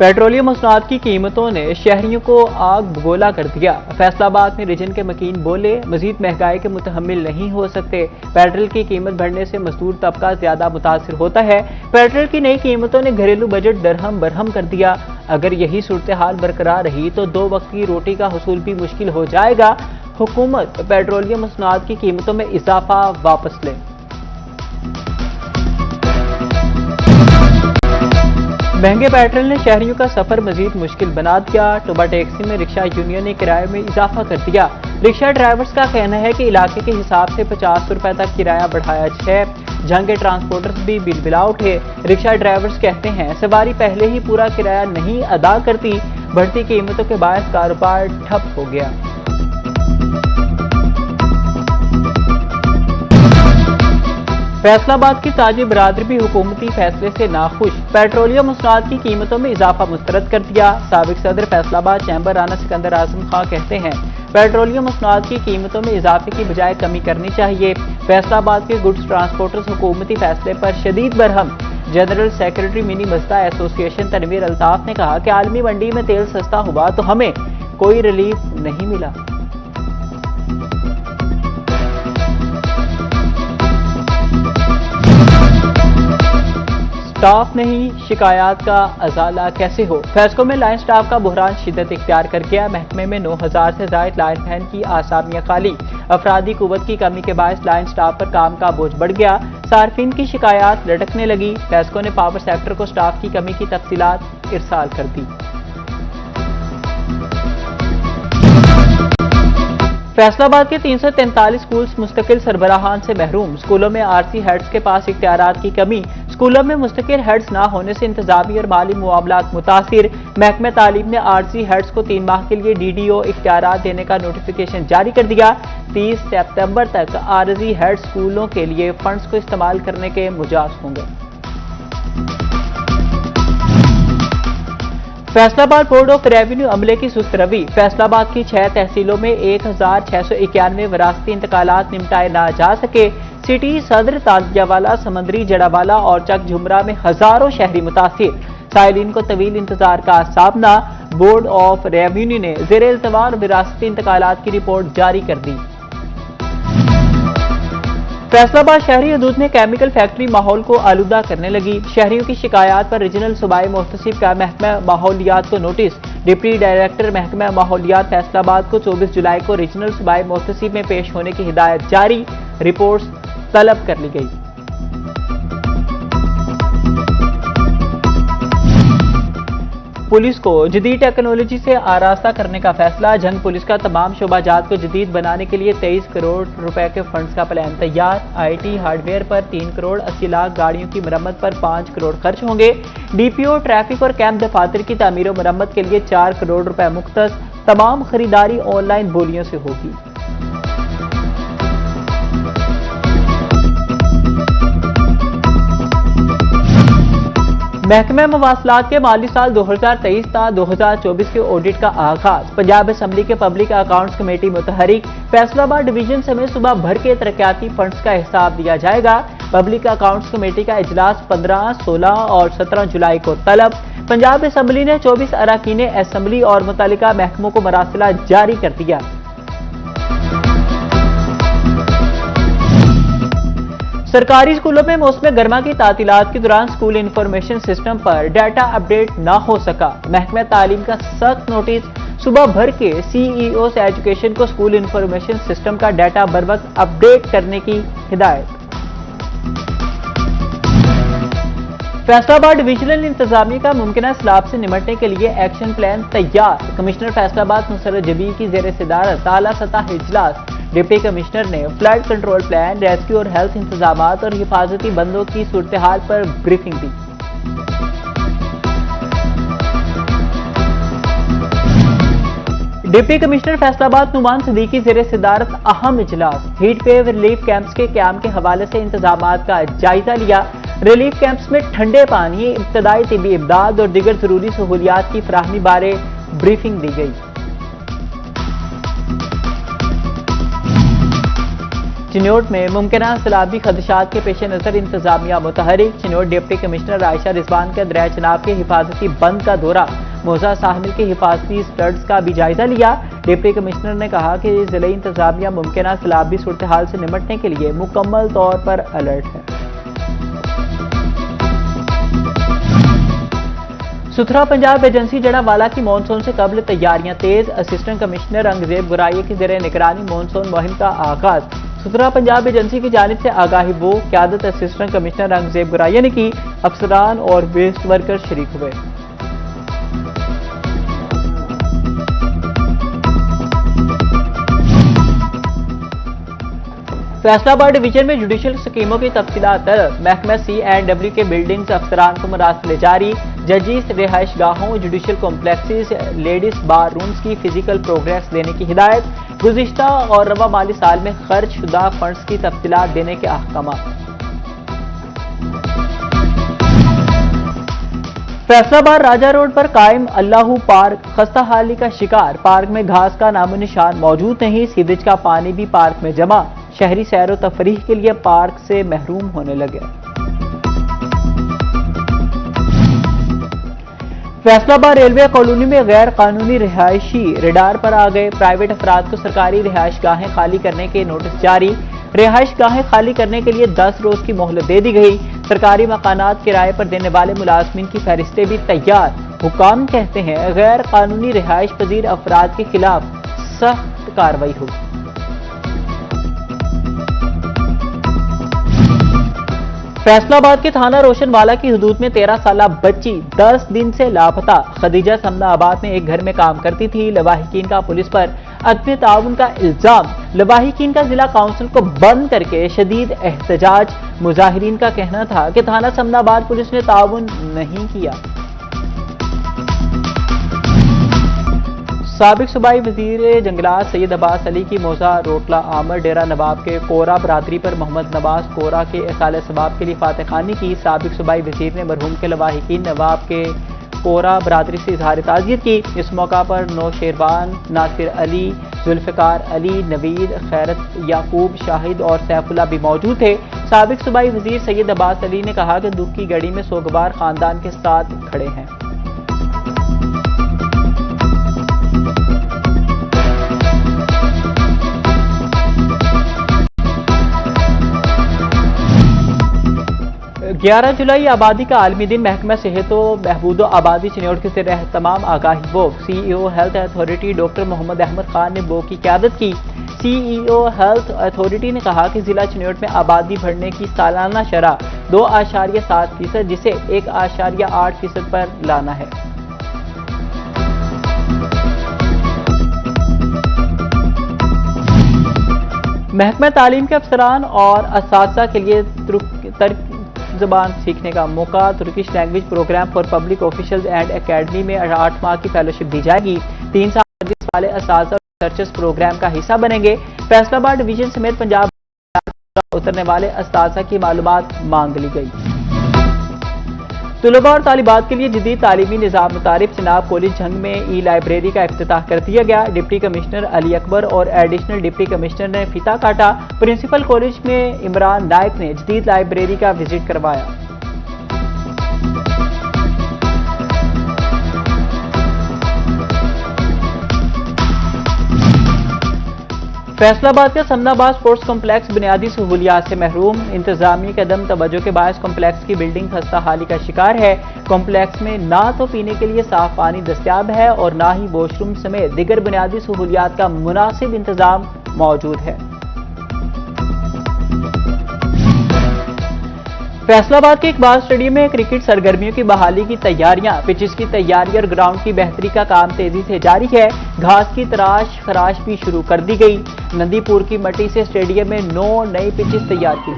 Petroleum मसनूआत की कीमतों ने शहरियों को आग बगोला कर दिया। फैसलाबाद में रीजन के मकीन बोले, मजीद महंगाई के मुतहम्मिल नहीं हो सकते। पेट्रोल की कीमत बढ़ने से मजदूर तबका ज्यादा मुतासिर होता है। पेट्रोल की नई कीमतों ने घरेलू बजट दरहम बरहम कर दिया। अगर यही सूरत हाल बरकरार रही तो 2 वक्त की रोटी का हुसूल भी मुश्किल हो जाएगा। हुकूमत पेट्रोलियम मसनूआत की कीमतों में इजाफा वापस ले। महंगे पेट्रोल ने शहरियों का सफर मजीद मुश्किल बना दिया। टोबा टैक्सी में रिक्शा यूनियन ने किराए में इजाफा कर दिया। रिक्शा ड्राइवर्स का कहना है कि इलाके के हिसाब से 50 रुपए तक किराया बढ़ाया है। जहां के ट्रांसपोर्टर्स भी बिलबिला उठे। रिक्शा ड्राइवर्स कहते हैं सवारी पहले ही पूरा किराया नहीं अदा करती। बढ़ती कीमतों के बायस कारोबार ठप हो गया। फैसलाबाद की ताजी बरादरी भी हुकूमती फैसले से नाखुश। पेट्रोलियम मसनूआत की कीमतों में इजाफा मुस्तरद कर दिया। साबिक सदर फैसलाबाद चैम्बर राना सिकंदर आजम खां कहते हैं पेट्रोलियम मसनूआत की कीमतों में इजाफे की बजाय कमी करनी चाहिए। फैसलाबाद के गुड्स ट्रांसपोर्टर्स हुकूमती फैसले पर शदीद Barham. General secretary mini मजदा association Tanveer Altaf ने कहा कि आलमी मंडी में तेल सस्ता हुआ तो हमें कोई रिलीफ नहीं मिला। स्टाफ नहीं, शिकायत का अजाला कैसे हो। फैसलों में लाइन स्टाफ का बुहरान शिद्दत इख्तियार कर गया। महकमे में 9000 से जायद लाइन मैन की आसामियां खाली। अफरादी कुव्वत की कमी के बायस लाइन स्टाफ पर काम का बोझ बढ़ गया। सार्फिन की शिकायत लटकने लगी। फैसलों ने पावर सेक्टर को स्टाफ की कमी की तफसीलात इरसाल कर दी। फैसलाबाद के 343 स्कूल्स मुस्तकिल सरबराहान से महरूम। स्कूलों में आरसी हेड्स के पास इख्तियारात की कमी। स्कूलों में मुस्तकिल हेड्स ना होने से इंतजामी और माली मुआमलात मुतासिर। महकमे तालीम ने आरसी हेड्स को 3 माह के लिए डीडीओ इख्तियारात देने का नोटिफिकेशन जारी कर दिया। 30 सितंबर तक आरजी हेड्स स्कूलों के लिए फंड्स को इस्तेमाल करने के मुजाज होंगे। फैसलाबाद बोर्ड ऑफ रेवेन्यू अमले की सुस्त रवि। फैसलाबाद की 6 तहसीलों में 1691 वरासती इंतकालात निपटाए ना जा सके। सिटी, सदर, ताजियावाला, समंदरी, जड़ावाला और चक झुमरा में हजारों शहरी मुतासिर। साइलिन को तवील इंतजार का सामना। बोर्ड ऑफ रेवेन्यू ने ज़ेर इल्तवा विरासती इंतकालात की रिपोर्ट जारी कर दी। फैसलाबाद शहरी हदूद में केमिकल फैक्ट्री माहौल को आलूदा करने लगी। शहरियों की शिकायत पर रीजनल सूबाई मुहतसिब का महकमा माहौलियात को नोटिस। डिप्टी डायरेक्टर महकमा माहौलियात फैसलाबाद को 24 जुलाई को रीजनल सूबाई मुहतसिब में पेश होने की हिदायत जारी। रिपोर्ट्स तलब कर ली गई। पुलिस को जदीद टेक्नोलॉजी से आरास्ता करने का फैसला। जंग पुलिस का तमाम शोबाजात को जदीद बनाने के लिए 23 करोड़ रुपए के फंड्स का प्लान तैयार। आईटी हार्डवेयर पर 3 करोड़ 80 लाख, गाड़ियों की मरम्मत पर 5 करोड़ खर्च होंगे। डीपीओ, ट्रैफिक और कैंप दफातर की तामीर और मरम्मत के लिए 4 करोड़ रुपए मुख्तस। तमाम खरीदारी ऑनलाइन बोलियों से होगी। महकमा मवासलात के माली साल 2023 ta 2024 के ऑडिट का आगाज। पंजाब असम्बली के पब्लिक अकाउंट्स कमेटी मुतहरिक। फैसलाबाद डिवीजन समेत सुबह भर के तरक्याती फंड्स का हिसाब दिया जाएगा। पब्लिक अकाउंट्स कमेटी का इजलास 15, 16 और 17 जुलाई को तलब। पंजाब असम्बली ने 24 अरकान असम्बली और मुतल्लिका महकमों को मरासिला जारी कर दिया। सरकारी स्कूलों में मौसम गर्मा की तातीलात के दौरान स्कूल इंफॉर्मेशन सिस्टम पर डाटा अपडेट ना हो सका। महकमा तालीम का सख्त नोटिस। सुबह भर के सीईओ से एजुकेशन को स्कूल इंफॉर्मेशन सिस्टम का डाटा बर वक्त अपडेट करने की हिदायत। फैसलाबाद डिविजनल इंतजामिया का मुमकिन सैलाब से निमटने के लिए एक्शन प्लान तैयार। कमिश्नर फैसलाबाद मुसर्रत जबीर की ज़ेर सदारत आला सतह इजलास। डिप्टी कमिश्नर ने फ्लड कंट्रोल प्लान, रेस्क्यू और हेल्थ इंतजामात और हिफाजती बंदों की सूरत हाल पर ब्रीफिंग दी। डिप्टी कमिश्नर फैसलाबाद नुमान सिद्दीकी ज़ेर सदारत अहम इजलास। हीट वेव रिलीफ कैंप्स के क्याम के हवाले से इंतजामात का जायजा लिया। रिलीफ कैंप्स में ठंडे पानी, इब्तदाई तिबी इमदाद और दीगर जरूरी सहूलियात की फराहमी बारे ब्रीफिंग दी गई। چنوٹ میں ممکنہ سیلابی خدشات کے پیش نظر انتظامیہ متحرک۔ چنوٹ ڈپٹی کمشنر عائشہ رضوان کا دریائے چناب کے حفاظتی بند کا دورہ، موزہ ساحل کے حفاظتی سٹرڈز کا بھی جائزہ لیا۔ ڈپٹی کمشنر نے کہا کہ ضلعی انتظامیہ ممکنہ سیلابی صورتحال سے نمٹنے کے لیے مکمل طور پر الرٹ ہے۔ ستھرا پنجاب ایجنسی جڑاوالا کی مانسون سے قبل تیاریاں تیز، اسسٹنٹ کمشنر انگزیب گرائیے کی زیر نگرانی مانسون مہم کا آغاز۔ ستھرا پنجاب ایجنسی کی جانب سے آگاہی وہ قیادت اسسٹنٹ کمشنر انگزیب گرائیے نے کی، افسران اور ویسٹ ورکر شریک ہوئے۔ فیصلہ آباد ڈویژن میں جوڈیشل اسکیموں کی تفصیلات طلب، محکمہ C&W کے بلڈنگز افسران کو مراسلے جاری، ججز رہائش گاہوں، جوڈیشل کمپلیکسز، لیڈیز بار رومز کی فزیکل پروگریس دینے کی ہدایت، گزشتہ اور رواں مالی سال میں خرچ شدہ فنڈز کی تفصیلات دینے کے احکامات۔ فیصلہ آباد راجہ روڈ پر قائم اللہ پارک خستہ حالی کا شکار، پارک میں گھاس کا نام و نشان موجود نہیں، سیوریج کا پانی بھی پارک میں جمع، شہری سیر و تفریح کے لیے پارک سے محروم ہونے لگے۔ فیصلہ آباد ریلوے کالونی میں غیر قانونی رہائشی ریڈار پر آ گئے، پرائیویٹ افراد کو سرکاری رہائش گاہیں خالی کرنے کے نوٹس جاری، رہائش گاہیں خالی کرنے کے لیے 10 روز کی مہلت دے دی گئی، سرکاری مکانات کرائے پر دینے والے ملازمین کی فہرستیں بھی تیار، حکام کہتے ہیں غیر قانونی رہائش پذیر افراد کے خلاف سخت کارروائی ہوگی۔ فیصلہ آباد کے تھانہ روشن والا کی حدود میں 13 سالہ بچی 10 دن سے لاپتہ، خدیجہ سمنا آباد میں ایک گھر میں کام کرتی تھی، لواحقین کا پولیس پر عدم تعاون کا الزام، لواحقین کا ضلع کونسل کو بند کر کے شدید احتجاج، مظاہرین کا کہنا تھا کہ تھانہ سمنا آباد پولیس نے تعاون نہیں کیا۔ سابق صوبائی وزیر جنگلات سید عباس علی کی موزہ روٹلہ آمر ڈیرہ نواب کے کورا برادری پر محمد نواز کورا کے احصال ثواب کے لیے فاتح خوانی کی، سابق صوبائی وزیر نے مرحوم کے لواحقین نواب کے کورا برادری سے اظہار تعزیت کی۔ اس موقع پر نوشیروان، ناصر علی، ذوالفقار علی، نوید، خیرت یعقوب، شاہد اور سیف اللہ بھی موجود تھے۔ سابق صوبائی وزیر سید عباس علی نے کہا کہ دکھ کی گھڑی میں سوگوار خاندان کے ساتھ کھڑے ہیں۔ گیارہ جولائی آبادی کا عالمی دن، محکمہ صحت و بہبود و آبادی چنوٹ کے زیر اہتمام آگاہی بوگ، CEO health authority doctor Muhammad Ahmed Khan نے بوگ کی قیادت کی۔ CEO ہیلتھ اتھارٹی نے کہا کہ ضلع چنوٹ میں آبادی بڑھنے کی سالانہ شرح 2.7%، جسے 1.8% پر لانا ہے۔ محکمہ تعلیم کے افسران اور اساتذہ کے لیے ترک زبان سیکھنے کا موقع، Turkish language programme for public officials and academy میں 8 ماہ کی فیلوشپ دی جائے گی، 3 سال سروس والے اساتذہ اور ریسرچرز پروگرام کا حصہ بنیں گے۔ فیصلہ آباد ڈویژن سمیت پنجاب اترنے والے اساتذہ کی معلومات مانگ لی گئی۔ طلباء اور طالبات کے لیے جدید تعلیمی نظام متعارف، چناب کالج جھنگ میں ای لائبریری کا افتتاح کر دیا گیا، ڈپٹی کمشنر علی اکبر اور ایڈیشنل ڈپٹی کمشنر نے فیتا کاٹا، پرنسپل کالج میں عمران نائک نے جدید لائبریری کا وزٹ کروایا۔ فیصلہ آباد کا سمنا آباد سپورٹس کمپلیکس بنیادی سہولیات سے محروم، انتظامیہ کے عدم توجہ کے باعث کمپلیکس کی بلڈنگ خستہ حالی کا شکار ہے۔ کمپلیکس میں نہ تو پینے کے لیے صاف پانی دستیاب ہے اور نہ ہی واش روم سمیت دیگر بنیادی سہولیات کا مناسب انتظام موجود ہے۔ فیصلہ آباد کے اقبال اسٹیڈیم میں کرکٹ سرگرمیوں کی بحالی کی تیاریاں، پچز کی تیاری اور گراؤنڈ کی بہتری کا کام تیزی سے جاری ہے، گھاس کی تراش خراش بھی شروع کر دی گئی، نندی پور کی مٹی سے اسٹیڈیم میں 9 نئی پچز تیار کی۔